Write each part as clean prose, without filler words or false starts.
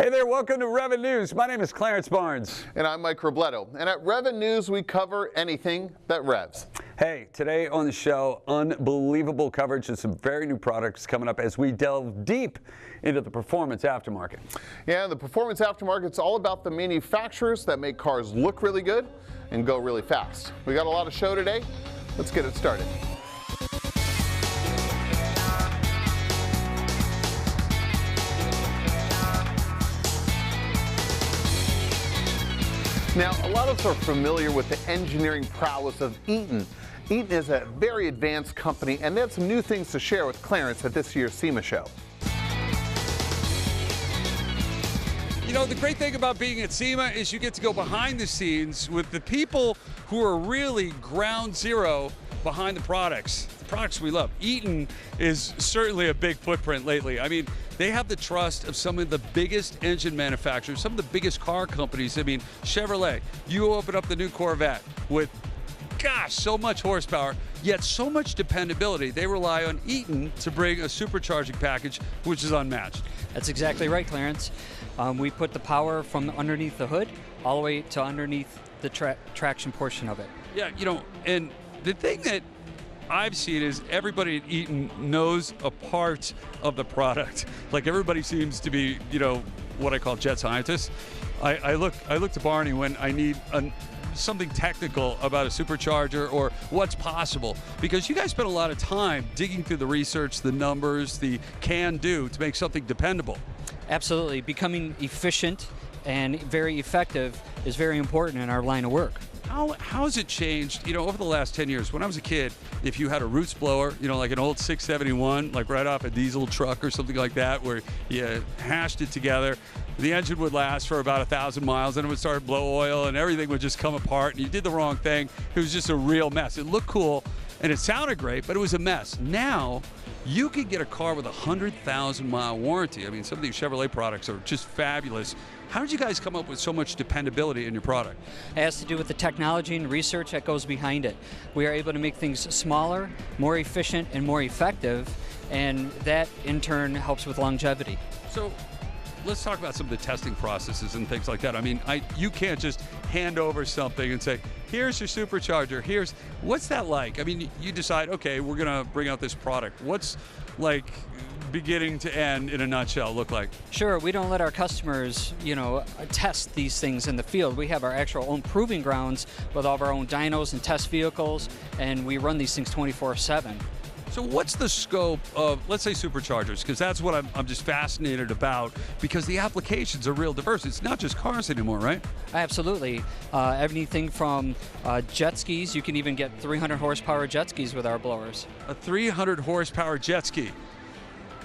Hey there, welcome to Rev'n News. My name is Clarence Barnes. And I'm Mike Robledo. And at Rev'n News, we cover anything that revs. Hey, today on the show, unbelievable coverage of some very new products coming up as we delve deep into the performance aftermarket. Yeah, the performance aftermarket's all about the manufacturers that make cars look really good and go really fast. We got a lot of show today. Let's get it started. Now, a lot of us are familiar with the engineering prowess of Eaton. Eaton is a very advanced company, and they had some new things to share with Clarence at this year's SEMA show. You know, the great thing about being at SEMA is you get to go behind the scenes with the people who are really ground zero behind the products we love. Eaton is certainly a big footprint lately. I mean, they have the trust of some of the biggest engine manufacturers, some of the biggest car companies. I mean, Chevrolet, you open up the new Corvette with, gosh, so much horsepower, yet so much dependability. They rely on Eaton to bring a supercharging package, which is unmatched. That's exactly right, Clarence. We put the power from underneath the hood all the way to underneath the traction portion of it. Yeah, you know, and the thing that I've seen is everybody at Eaton knows a part of the product. Like everybody seems to be, you know, what I call jet scientists. I look to Barney when I need something technical about a supercharger or what's possible, because you guys spend a lot of time digging through the research, the numbers, the can-do to make something dependable. Absolutely. Becoming efficient and very effective is very important in our line of work. How has it changed, you know, over the last 10 years? When I was a kid, if you had a roots blower, you know, like an old 671, like right off a diesel truck or something like that, where you hashed it together, the engine would last for about 1,000 miles, and it would start to blow oil, and everything would just come apart, and you did the wrong thing. It was just a real mess. It looked cool, and it sounded great, but it was a mess. Now, you could get a car with a 100,000-mile warranty. I mean, some of these Chevrolet products are just fabulous. How did you guys come up with so much dependability in your product? It has to do with the technology and research that goes behind it. We are able to make things smaller, more efficient, and more effective, and that in turn helps with longevity. So let's talk about some of the testing processes and things like that. I mean, you can't just hand over something and say, here's your supercharger, what's that like? I mean, you decide, okay, we're gonna bring out this product. What's like beginning to end in a nutshell look like? Sure, we don't let our customers, you know, test these things in the field. We have our actual own proving grounds with all of our own dynos and test vehicles, and we run these things 24/7. So what's the scope of, let's say, superchargers? Because that's what I'm just fascinated about, because the applications are real diverse. It's not just cars anymore, right? Absolutely. Everything from jet skis. You can even get 300 horsepower jet skis with our blowers. A 300 horsepower jet ski.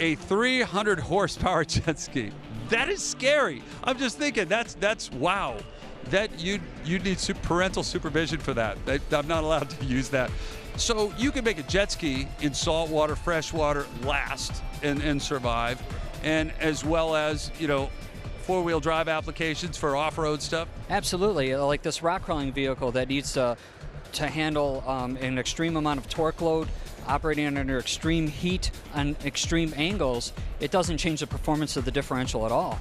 A 300 horsepower jet ski. That is scary. I'm just thinking, that's wow. That you need parental supervision for that. I'm not allowed to use that. So you can make a jet ski in saltwater, freshwater, last and survive, and as well as, you know, four-wheel drive applications for off-road stuff. Absolutely, like this rock crawling vehicle that needs to handle an extreme amount of torque load, operating under extreme heat and extreme angles. It doesn't change the performance of the differential at all,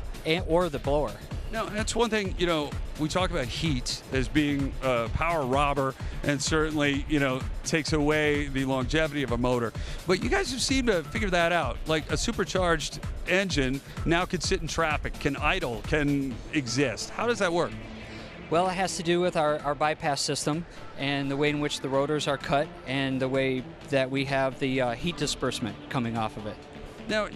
or the blower. No, that's one thing, you know, we talk about heat as being a power robber, and certainly, you know, takes away the longevity of a motor. But you guys have seemed to figure that out. Like a supercharged engine now can sit in traffic, can idle, can exist. How does that work? Well, it has to do with our bypass system and the way in which the rotors are cut and the way that we have the heat disbursement coming off of it. Now,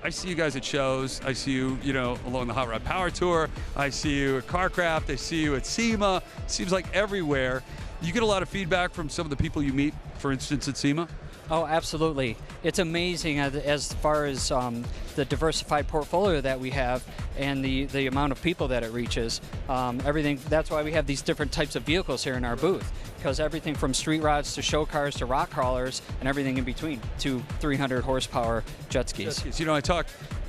I see you guys at shows. I see you, you know, along the Hot Rod Power Tour. I see you at CarCraft. I see you at SEMA. Seems like everywhere. You get a lot of feedback from some of the people you meet, for instance, at SEMA? Oh, absolutely. It's amazing as far as the diversified portfolio that we have and the amount of people that it reaches. Everything. That's why we have these different types of vehicles here in our booth, because everything from street rods to show cars to rock crawlers and everything in between to 300 horsepower jet skis. You know,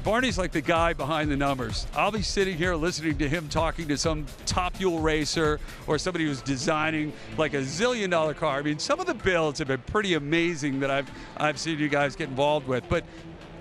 Barney's like the guy behind the numbers. I'll be sitting here listening to him talking to some top fuel racer or somebody who's designing like a $1 zillion car. I mean, some of the builds have been pretty amazing that I've seen you guys get involved with. But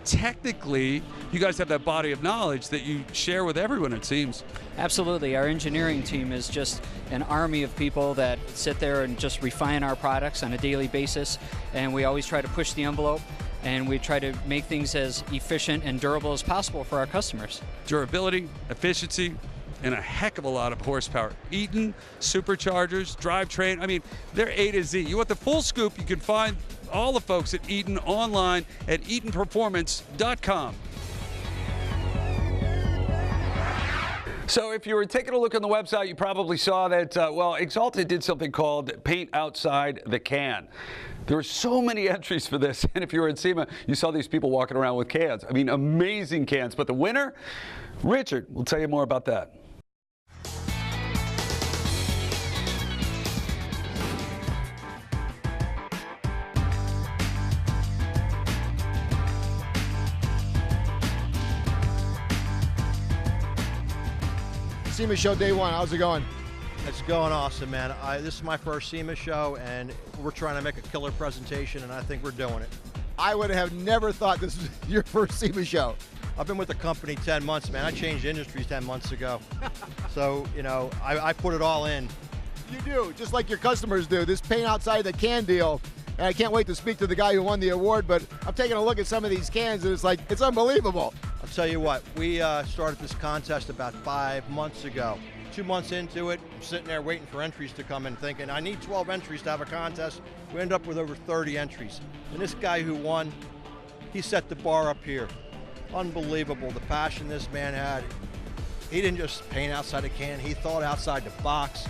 technically, you guys have that body of knowledge that you share with everyone, it seems. Absolutely. Our engineering team is just an army of people that sit there and just refine our products on a daily basis, and we always try to push the envelope, and we try to make things as efficient and durable as possible for our customers. Durability, efficiency, and a heck of a lot of horsepower. Eaton, superchargers, drivetrain, I mean, they're A to Z. You want the full scoop, you can find all the folks at Eaton online at eatonperformance.com. So if you were taking a look on the website, you probably saw that, well, Axalta did something called Paint Outside the Can. There were so many entries for this, and if you were at SEMA, you saw these people walking around with cans. I mean, amazing cans. But the winner, Richard, will tell you more about that. SEMA show day one, how's it going? It's going awesome, man. This is my first SEMA show, and we're trying to make a killer presentation, and I think we're doing it. I would have never thought this was your first SEMA show. I've been with the company 10 months, man. I changed industries 10 months ago. So, you know, I put it all in. You do, just like your customers do. This paint outside the can deal, and I can't wait to speak to the guy who won the award, but I'm taking a look at some of these cans, and it's like, it's unbelievable. I'll tell you what, we started this contest about 5 months ago. 2 months into it, I'm sitting there waiting for entries to come in, thinking I need 12 entries to have a contest. We ended up with over 30 entries. And this guy who won, he set the bar up here. Unbelievable, the passion this man had. He didn't just paint outside a can, he thought outside the box.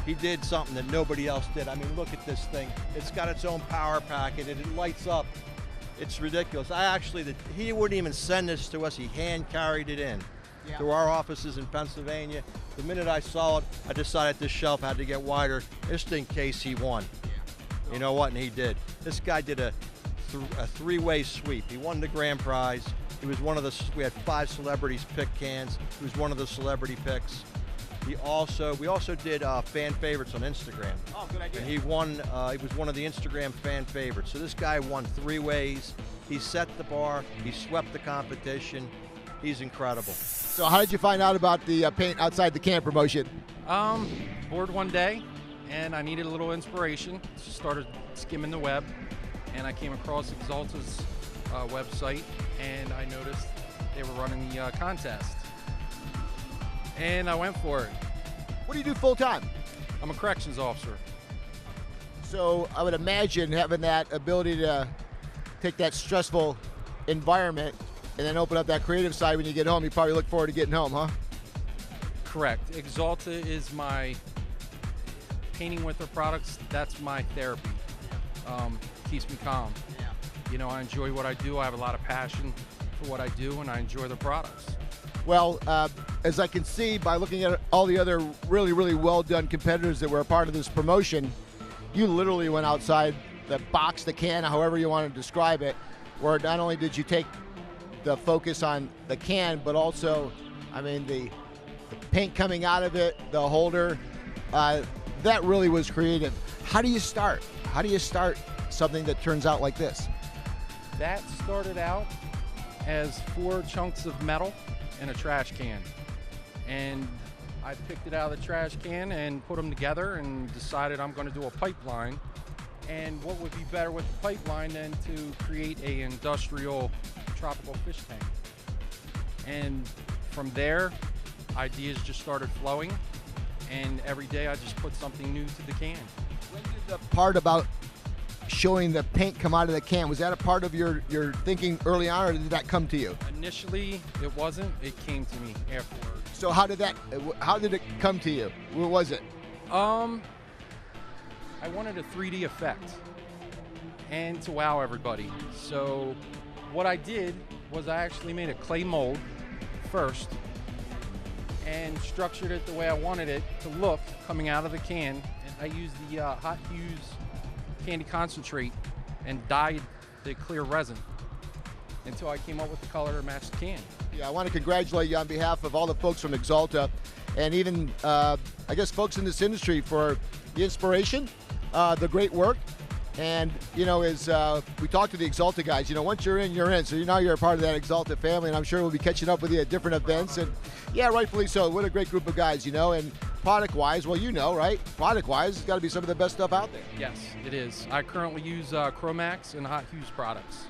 He did something that nobody else did. I mean, look at this thing. It's got its own power packet and it lights up. It's ridiculous. He wouldn't even send this to us. He hand carried it in to our offices in Pennsylvania. The minute I saw it, I decided this shelf had to get wider just in case he won. You know what? And he did. This guy did a three-way sweep. He won the grand prize. He was one of the. We had 5 celebrities pick cans. He was one of the celebrity picks. We also did fan favorites on Instagram. Oh, good idea. And he won. He was one of the Instagram fan favorites. So this guy won 3 ways. He set the bar. He swept the competition. He's incredible. So how did you find out about the paint outside the can promotion? Bored one day, and I needed a little inspiration. So started skimming the web, and I came across Axalta's website, and I noticed they were running the contest. And I went for it. What do you do full time? I'm a corrections officer. So I would imagine having that ability to take that stressful environment and then open up that creative side when you get home, you probably look forward to getting home, huh? Correct. Axalta is my painting with their products. That's my therapy. Keeps me calm. You know, I enjoy what I do. I have a lot of passion for what I do, and I enjoy the products. Well, as I can see by looking at all the other really, really well-done competitors that were a part of this promotion, you literally went outside the box, the can, however you want to describe it, where not only did you take the focus on the can, but also, I mean, the paint coming out of it, the holder, that really was creative. How do you start? How do you start something that turns out like this? That started out as 4 chunks of metal in a trash can, and I picked it out of the trash can and put them together and decided I'm going to do a pipeline. And what would be better with the pipeline than to create a industrial tropical fish tank? And from there, ideas just started flowing, and every day I just put something new to the can. When did the part about showing the paint come out of the can, was that a part of your thinking early on, or did that come to you? Initially, it wasn't. It came to me afterward. So how did it come to you? What was it? I wanted a 3D effect and to wow everybody. So what I did was I actually made a clay mold first and structured it the way I wanted it to look coming out of the can. And I used the Hot Hues candy concentrate and dyed the clear resin until I came up with the color to match the can. Yeah, I want to congratulate you on behalf of all the folks from Axalta and even, I guess, folks in this industry for the inspiration, the great work, And, you know, as we talked to the Exalta guys, you know, once you're in, you're in. So now you're a part of that Exalta family, and I'm sure we'll be catching up with you at different events. And, yeah, rightfully so. What a great group of guys, you know. And product-wise, well, you know, right? Product-wise, it's got to be some of the best stuff out there. Yes, it is. I currently use Chromax and Hot Hues products.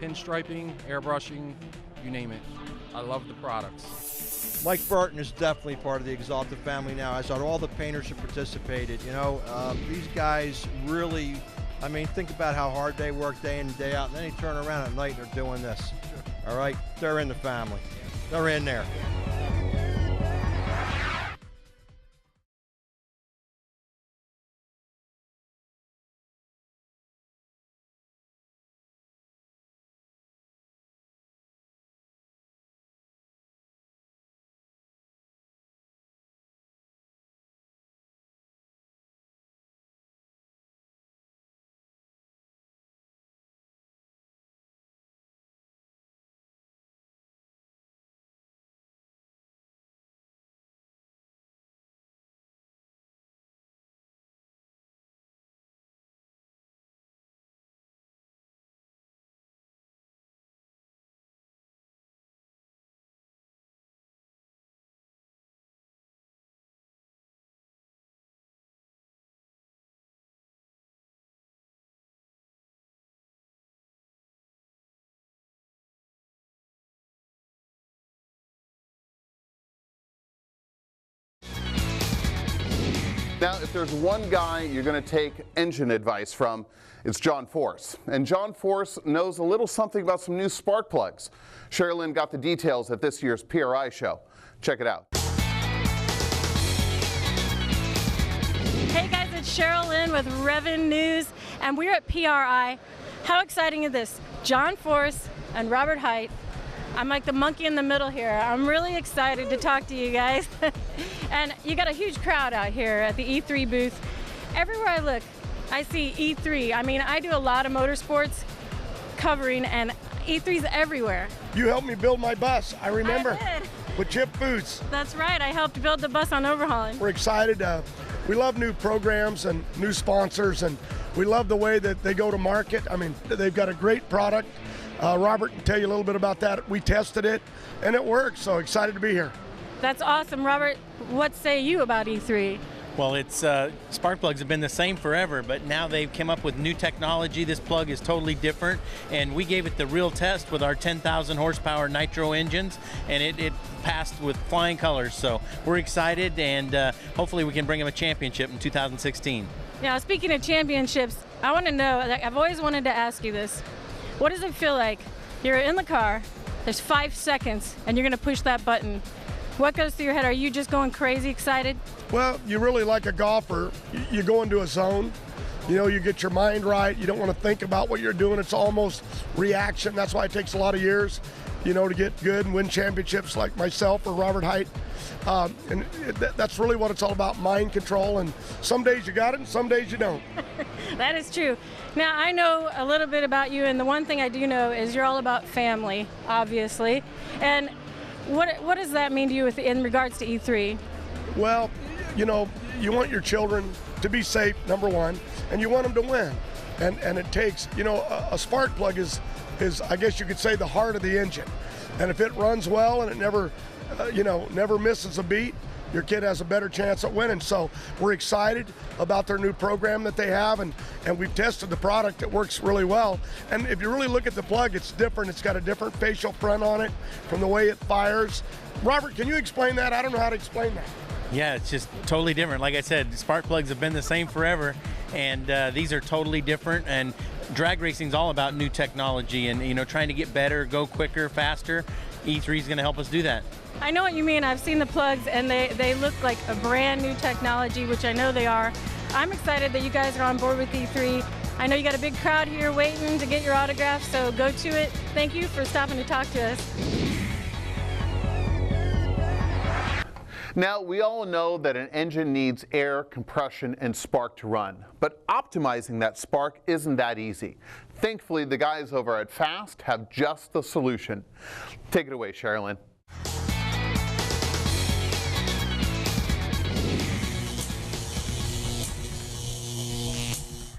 Pinstriping, airbrushing, you name it. I love the products. Mike Burton is definitely part of the Exalta family now, as are all the painters who participated. You know, these guys really, I mean, think about how hard they work day in and day out, and then they turn around at night and they're doing this. All right? They're in the family. They're in there. Now, if there's one guy you're going to take engine advice from, it's John Force. And John Force knows a little something about some new spark plugs. Sherilyn got the details at this year's PRI Show. Check it out. Hey guys, it's Sherilyn with Rev'n News, and we're at PRI. How exciting is this? John Force and Robert Height. I'm like the monkey in the middle here. I'm really excited to talk to you guys. And you got a huge crowd out here at the E3 booth. Everywhere I look, I see E3. I mean, I do a lot of motorsports covering, and E3's everywhere. You helped me build my bus, I remember. I did. With Chip Boots. That's right, I helped build the bus on overhauling. We're excited. We love new programs and new sponsors, and we love the way that they go to market. I mean, they've got a great product. Robert can tell you a little bit about that. We tested it, and it works, so excited to be here. That's awesome. Robert, what say you about E3? Well, it's spark plugs have been the same forever, but now they've come up with new technology. This plug is totally different, and we gave it the real test with our 10,000 horsepower nitro engines, and it passed with flying colors. So we're excited, and hopefully we can bring them a championship in 2016. Now, speaking of championships, I want to know, I've always wanted to ask you this. What does it feel like? You're in the car, there's 5 seconds, and you're going to push that button. What goes through your head? Are you just going crazy excited? Well, you really like a golfer. You go into a zone. You know, you get your mind right. You don't want to think about what you're doing. It's almost reaction. That's why it takes a lot of years, you know, to get good and win championships like myself or Robert Height. And that's really what it's all about, mind control. And some days you got it and some days you don't. That is true. Now, I know a little bit about you, and the one thing I do know is you're all about family, obviously. And what does that mean to you in regards to E3? Well, you know, you want your children to be safe, number one, and you want them to win. And it takes, you know, a spark plug is I guess you could say the heart of the engine. And if it runs well and it never, never misses a beat, your kid has a better chance at winning. So we're excited about their new program that they have, and we've tested the product. It works really well. And if you really look at the plug, it's different. It's got a different facial front on it from the way it fires. Robert, can you explain that? I don't know how to explain that. Yeah, it's just totally different. Like I said, spark plugs have been the same forever, and these are totally different. And drag racing is all about new technology and, you know, trying to get better, go quicker, faster. E3 is going to help us do that. I know what you mean. I've seen the plugs, and they look like a brand new technology, which I know they are. I'm excited that you guys are on board with E3. I know you got a big crowd here waiting to get your autograph, so go to it. Thank you for stopping to talk to us. Now, we all know that an engine needs air, compression, and spark to run, but optimizing that spark isn't that easy. Thankfully, the guys over at Fast have just the solution. Take it away, Sherilyn.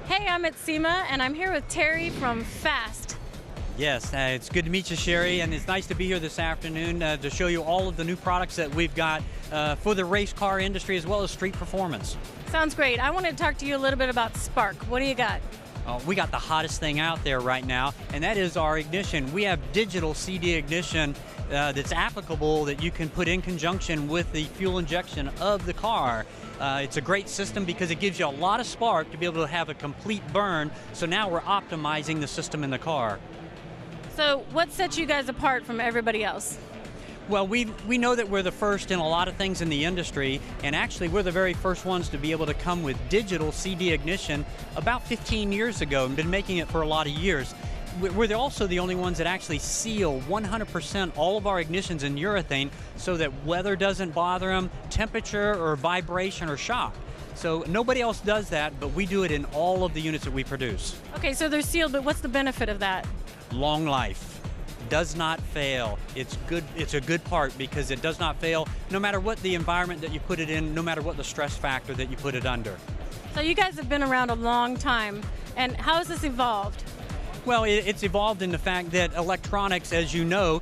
Hey, I'm at SEMA, and I'm here with Terry from Fast. Yes, it's good to meet you, Sherry, and it's nice to be here this afternoon to show you all of the new products that we've got for the race car industry as well as street performance. Sounds great. I wanted to talk to you a little bit about Spark. What do you got? We got the hottest thing out there right now, and that is our ignition. We have digital CD ignition that's applicable that you can put in conjunction with the fuel injection of the car. It's a great system because it gives you a lot of spark to be able to have a complete burn, so now we're optimizing the system in the car. So what sets you guys apart from everybody else? Well, we know that we're the first in a lot of things in the industry, and actually we're the very first ones to be able to come with digital CD ignition about 15 years ago and been making it for a lot of years. We're also the only ones that actually seal 100% all of our ignitions in urethane so that weather doesn't bother them, temperature or vibration or shock. So nobody else does that, but we do it in all of the units that we produce. Okay, so they're sealed, but what's the benefit of that? Long life. Does not fail. It's good. It's a good part because it does not fail no matter what the environment that you put it in, no matter what the stress factor that you put it under. So you guys have been around a long time, and how has this evolved? Well, it's evolved in the fact that electronics, as you know,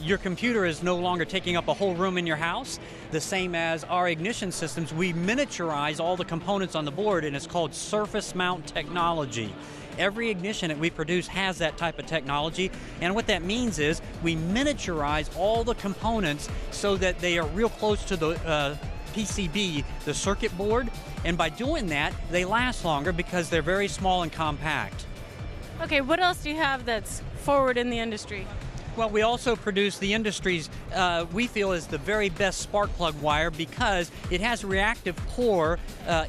your computer is no longer taking up a whole room in your house. The same as our ignition systems, we miniaturize all the components on the board, and it's called surface mount technology. Every ignition that we produce has that type of technology, and what that means is we miniaturize all the components so that they are real close to the PCB, the circuit board, and by doing that, they last longer because they're very small and compact. Okay, what else do you have that's forward in the industry? Well, we also produce the industry's, we feel is the very best spark plug wire because it has a reactive core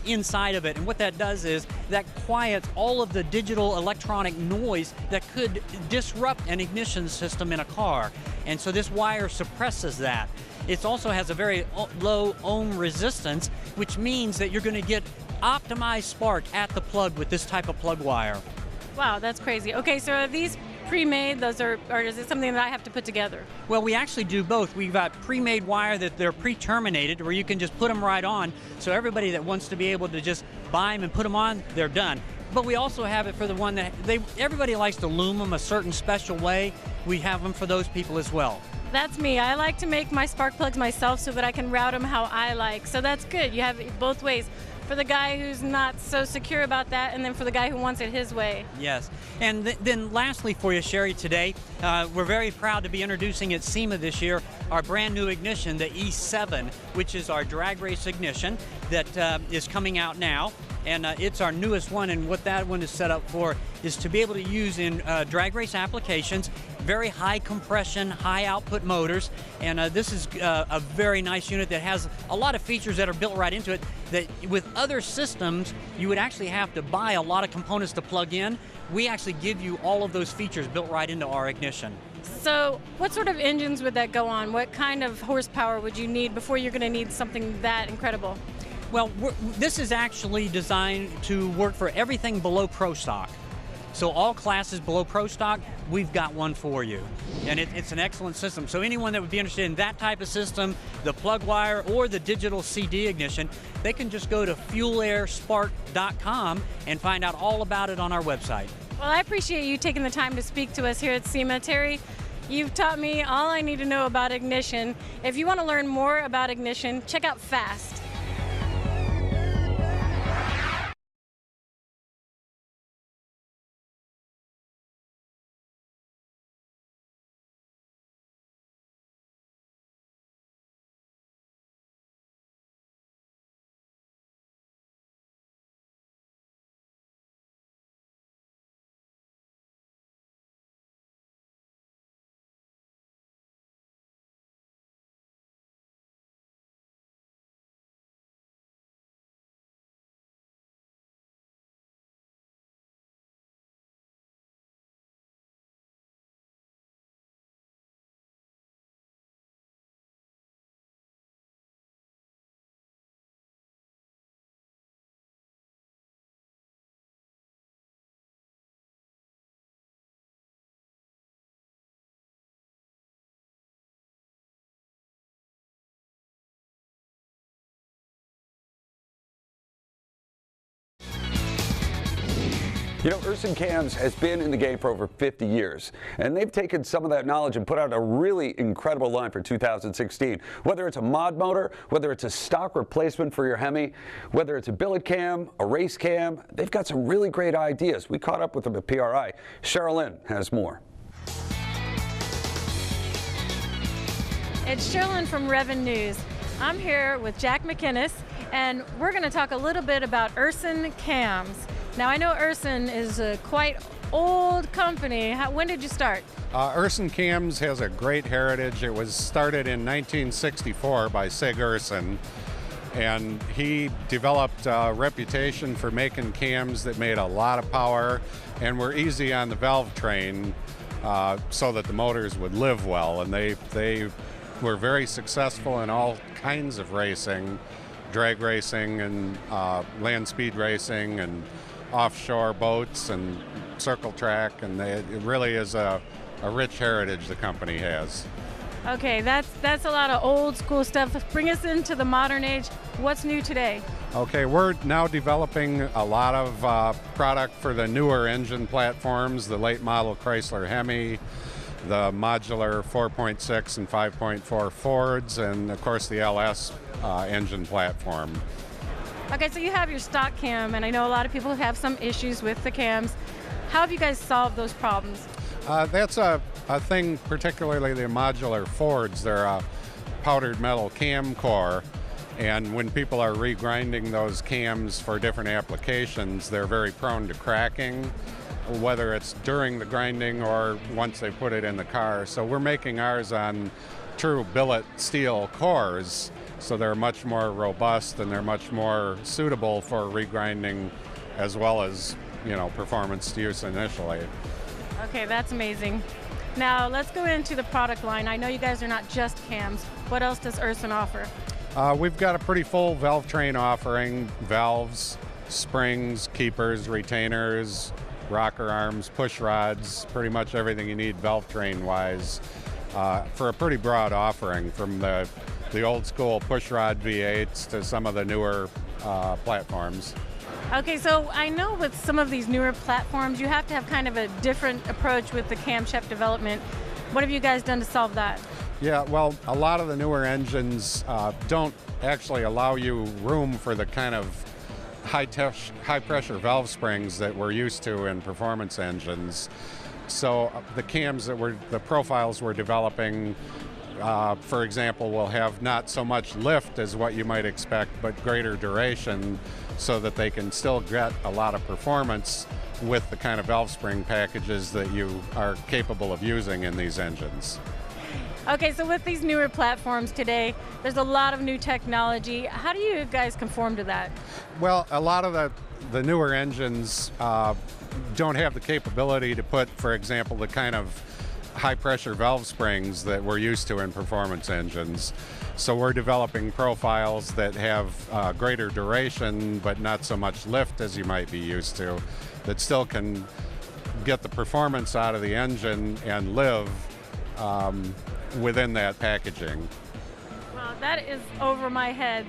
inside of it. And what that does is that quiets all of the digital electronic noise that could disrupt an ignition system in a car. And so this wire suppresses that. It also has a very low ohm resistance, which means that you're going to get optimized spark at the plug with this type of plug wire. Wow, that's crazy. Okay, so are these pre-made, or is it something that I have to put together? Well, we actually do both. We've got pre-made wire that they're pre-terminated where you can just put them right on, so everybody that wants to be able to just buy them and put them on, they're done. But we also have it for the one that everybody likes to loom them a certain special way. We have them for those people as well. That's me. I like to make my spark plugs myself so that I can route them how I like. So that's good. You have it both ways. For the guy who's not so secure about that, and then for the guy who wants it his way. Yes. And then lastly for you, Sherry, today, we're very proud to be introducing at SEMA this year our brand new ignition, the E7, which is our drag race ignition that is coming out now. And it's our newest one, and what that one is set up for is to be able to use in drag race applications, very high compression, high output motors, and this is a very nice unit that has a lot of features that are built right into it that with other systems you would actually have to buy a lot of components to plug in. We actually give you all of those features built right into our ignition. So what sort of engines would that go on? What kind of horsepower would you need before you're going to need something that incredible? Well, this is actually designed to work for everything below Pro Stock. So all classes below Pro Stock, we've got one for you. And it's an excellent system. So anyone that would be interested in that type of system, the plug wire or the digital CD ignition, they can just go to fuelairspark.com and find out all about it on our website. Well, I appreciate you taking the time to speak to us here at SEMA. Terry, you've taught me all I need to know about ignition. If you want to learn more about ignition, check out Fast. You know, Rev'n Cams has been in the game for over 50 years, and they've taken some of that knowledge and put out a really incredible line for 2016. Whether it's a mod motor, whether it's a stock replacement for your Hemi, whether it's a billet cam, a race cam, they've got some really great ideas. We caught up with them at PRI. Sherilyn has more. It's Sherilyn from Rev'n News. I'm here with Jack McInnes, and we're going to talk a little bit about Rev'n Cams. Now, I know Rev'n is a quite old company. When did you start? Rev'n Cams has a great heritage. It was started in 1964 by Sig Rev'n, and he developed a reputation for making cams that made a lot of power and were easy on the valve train so that the motors would live well. And they were very successful in all kinds of racing, drag racing and land speed racing and offshore boats and circle track, and it really is a rich heritage the company has. Okay, that's a lot of old school stuff. Bring us into the modern age. What's new today? Okay, we're now developing a lot of product for the newer engine platforms, the late model Chrysler Hemi, the modular 4.6 and 5.4 Fords, and of course the LS engine platform. Okay, so you have your stock cam, and I know a lot of people have some issues with the cams. How have you guys solved those problems? That's a thing, particularly the modular Fords. They're a powdered metal cam core, and when people are regrinding those cams for different applications, they're very prone to cracking, whether it's during the grinding or once they put it in the car. So we're making ours on true billet steel cores, so they're much more robust and they're much more suitable for regrinding as well as, you know, performance use initially. Okay, that's amazing. Now let's go into the product line. I know you guys are not just cams. What else does Rev'n offer? We've got a pretty full valve train offering: valves, springs, keepers, retainers, rocker arms, push rods, pretty much everything you need valve train wise, for a pretty broad offering, from the old school push rod V8s to some of the newer platforms. Okay, so I know with some of these newer platforms, you have to have kind of a different approach with the camshaft development. What have you guys done to solve that? Yeah, well, a lot of the newer engines don't actually allow you room for the kind of high pressure valve springs that we're used to in performance engines. So the cams the profiles we're developing, for example, will have not so much lift as what you might expect, but greater duration, so that they can still get a lot of performance with the kind of valve spring packages that you are capable of using in these engines. Okay, so with these newer platforms today, there's a lot of new technology. How do you guys conform to that? Well, a lot of the newer engines don't have the capability to put, for example, the kind of high pressure valve springs that we're used to in performance engines. So we're developing profiles that have greater duration but not so much lift as you might be used to, that still can get the performance out of the engine and live within that packaging. Well, that is over my head.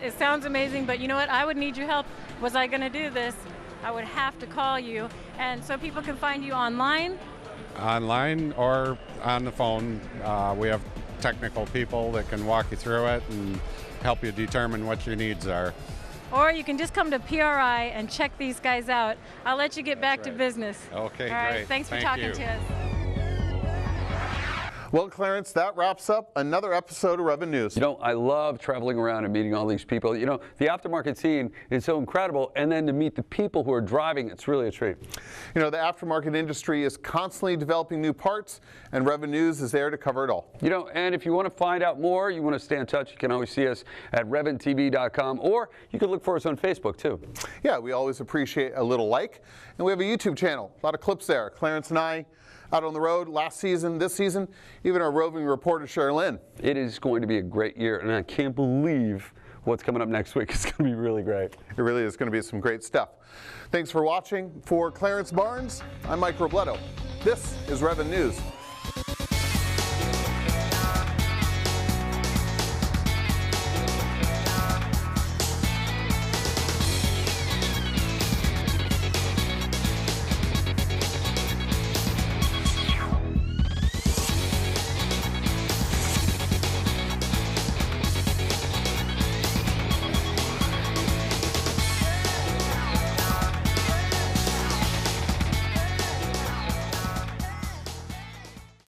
It sounds amazing, but you know what? I would need your help. Was I going to do this, I would have to call you. And so people can find you online? Online or on the phone. We have technical people that can walk you through it and help you determine what your needs are. Or you can just come to PRI and check these guys out. I'll let you get back to business. Okay, all right, great. Thanks for Thank talking you. to us. Well, Clarence, that wraps up another episode of Rev'n News. You know, I love traveling around and meeting all these people. You know, the aftermarket scene is so incredible, and then to meet the people who are driving, it's really a treat. You know, the aftermarket industry is constantly developing new parts, and Rev'n News is there to cover it all. You know, and if you want to find out more, you want to stay in touch, you can always see us at RevnTV.com, or you can look for us on Facebook, too. Yeah, we always appreciate a little like, and we have a YouTube channel. A lot of clips there. Clarence and I out on the road last season, this season, even our roving reporter, Sherilyn. It is going to be a great year, and I can't believe what's coming up next week. It's going to be really great. It really is going to be some great stuff. Thanks for watching. For Clarence Barnes, I'm Mike Robledo. This is Rev'n News.